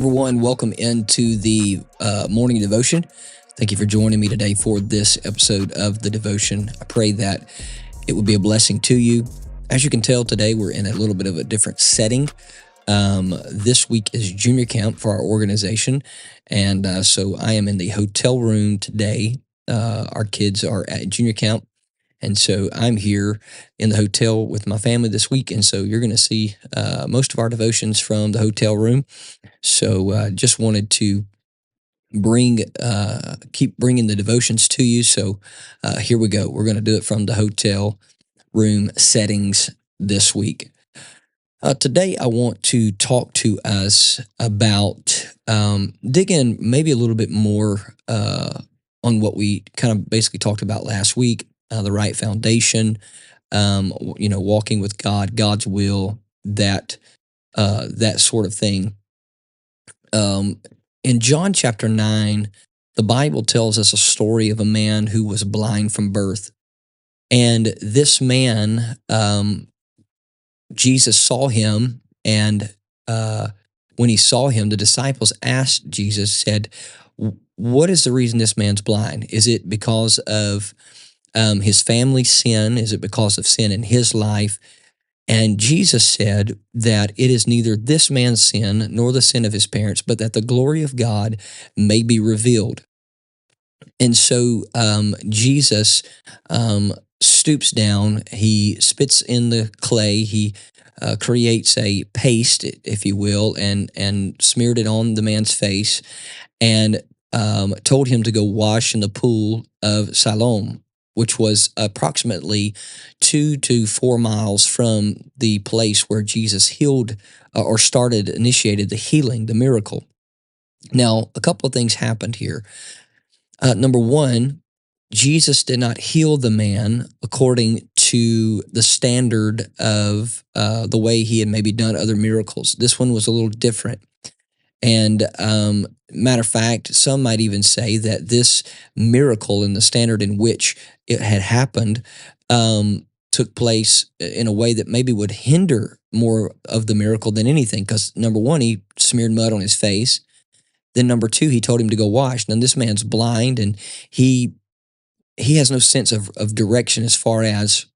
Everyone, welcome into the morning devotion. Thank you for joining me today for this episode of the devotion. I pray that it will be a blessing to you. As you can tell, today we're in a little bit of a different setting. This week is junior camp for our organization, and so I am in the hotel room today. Our kids are at junior camp, and so I'm here in the hotel with my family this week, and so you're going to see most of our devotions from the hotel room. So just wanted to keep bringing the devotions to you. So here we go. We're going to do it from the hotel room settings this week. Today, I want to talk to us about digging maybe a little bit more on what we kind of basically talked about last week, the right foundation, walking with God, God's will, that sort of thing. In John chapter 9, the Bible tells us a story of a man who was blind from birth. And this man, Jesus saw him, and when he saw him, the disciples asked Jesus, said, "What is the reason this man's blind? Is it because of his family's sin? Is it because of sin in his life?" And Jesus said that it is neither this man's sin nor the sin of his parents, but that the glory of God may be revealed. And so Jesus stoops down, he spits in the clay, he creates a paste, if you will, and smeared it on the man's face, and told him to go wash in the pool of Siloam, which was approximately 2 to 4 miles from the place where Jesus healed or initiated the healing, the miracle. Now, a couple of things happened here. Number one, Jesus did not heal the man according to the standard of the way he had maybe done other miracles. This one was a little different. And matter of fact, some might even say that this miracle and the standard in which it had happened took place in a way that maybe would hinder more of the miracle than anything. Because number one, he smeared mud on his face. Then number two, he told him to go wash. Now this man's blind, and he has no sense of direction as far as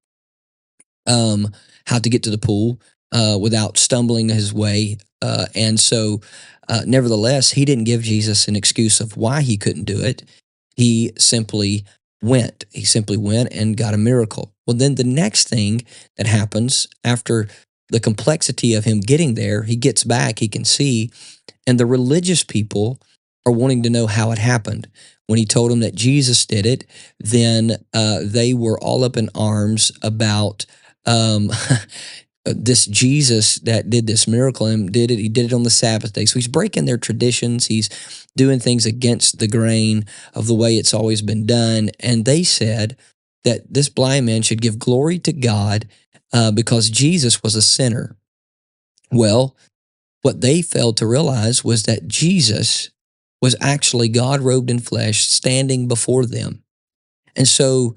how to get to the pool without stumbling his way. And so, nevertheless, he didn't give Jesus an excuse of why he couldn't do it. He simply went. He simply went and got a miracle. Well, then the next thing that happens after the complexity of him getting there, he gets back, he can see, and the religious people are wanting to know how it happened. When he told them that Jesus did it, then they were all up in arms about this Jesus that did this miracle and he did it on the Sabbath day. So he's breaking their traditions. He's doing things against the grain of the way it's always been done. And they said that this blind man should give glory to God because Jesus was a sinner. Well, what they failed to realize was that Jesus was actually God robed in flesh standing before them. And so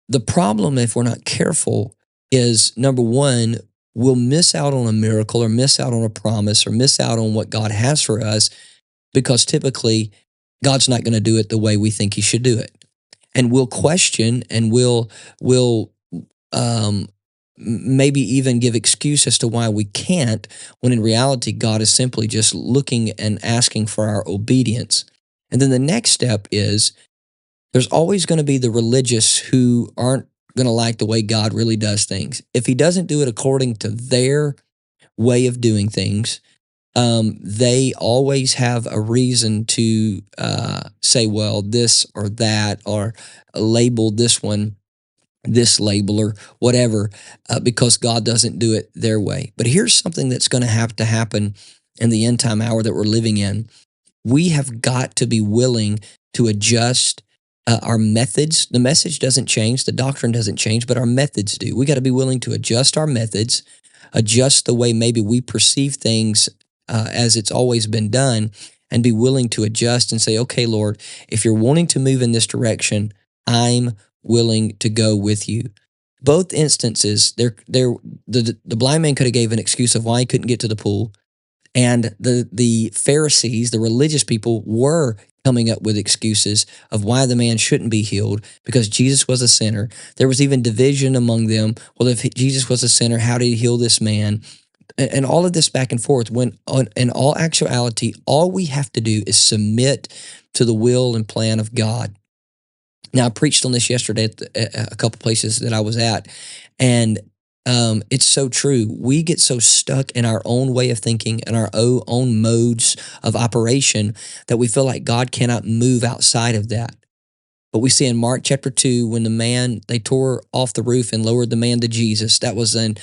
the problem, if we're not careful, is number one, we'll miss out on a miracle or miss out on a promise or miss out on what God has for us because typically God's not going to do it the way we think he should do it. And we'll question and we'll maybe even give excuse as to why we can't, when in reality, God is simply just looking and asking for our obedience. And then the next step is there's always going to be the religious who aren't going to like the way God really does things. If he doesn't do it according to their way of doing things, they always have a reason to say, well, this or that, or label this one, this label or whatever, because God doesn't do it their way. But here's something that's going to have to happen in the end time hour that we're living in. We have got to be willing to adjust our methods. The message doesn't change, the doctrine doesn't change, but our methods do. We got to be willing to adjust our methods, adjust the way maybe we perceive things as it's always been done, and be willing to adjust and say, okay, Lord, if you're wanting to move in this direction, I'm willing to go with you. Both instances, the blind man could have gave an excuse of why he couldn't get to the pool, And the Pharisees, the religious people, were coming up with excuses of why the man shouldn't be healed because Jesus was a sinner. There was even division among them. Well, if Jesus was a sinner, how did he heal this man? And all of this back and forth, when in all actuality, all we have to do is submit to the will and plan of God. Now, I preached on this yesterday at a couple places that I was at, and it's so true. We get so stuck in our own way of thinking and our own modes of operation that we feel like God cannot move outside of that. But we see in Mark chapter 2, when they tore off the roof and lowered the man to Jesus, that was an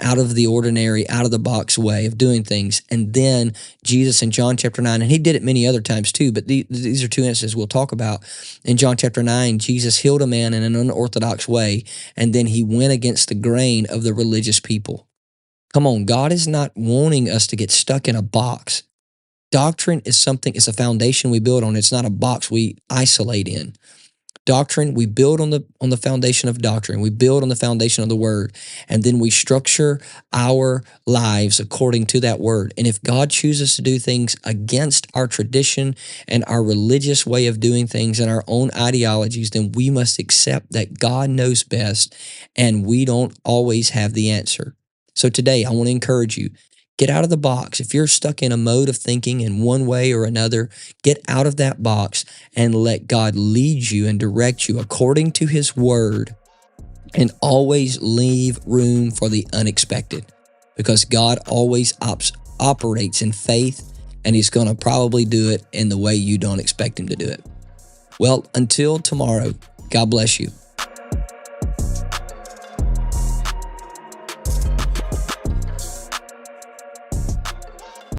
out of the ordinary, out of the box way of doing things. And then Jesus in John chapter 9, and he did it many other times too, but these are two instances we'll talk about. In John chapter 9, Jesus healed a man in an unorthodox way, and then he went against the grain of the religious people. Come on, God is not wanting us to get stuck in a box. Doctrine is something, it's a foundation we build on. It's not a box we isolate in. Doctrine, we build on the foundation of doctrine. We build on the foundation of the word, and then we structure our lives according to that word. And if God chooses to do things against our tradition and our religious way of doing things and our own ideologies, then we must accept that God knows best and we don't always have the answer. So today, I want to encourage you, get out of the box. If you're stuck in a mode of thinking in one way or another, get out of that box and let God lead you and direct you according to his word, and always leave room for the unexpected, because God always operates in faith, and he's going to probably do it in the way you don't expect him to do it. Well, until tomorrow, God bless you.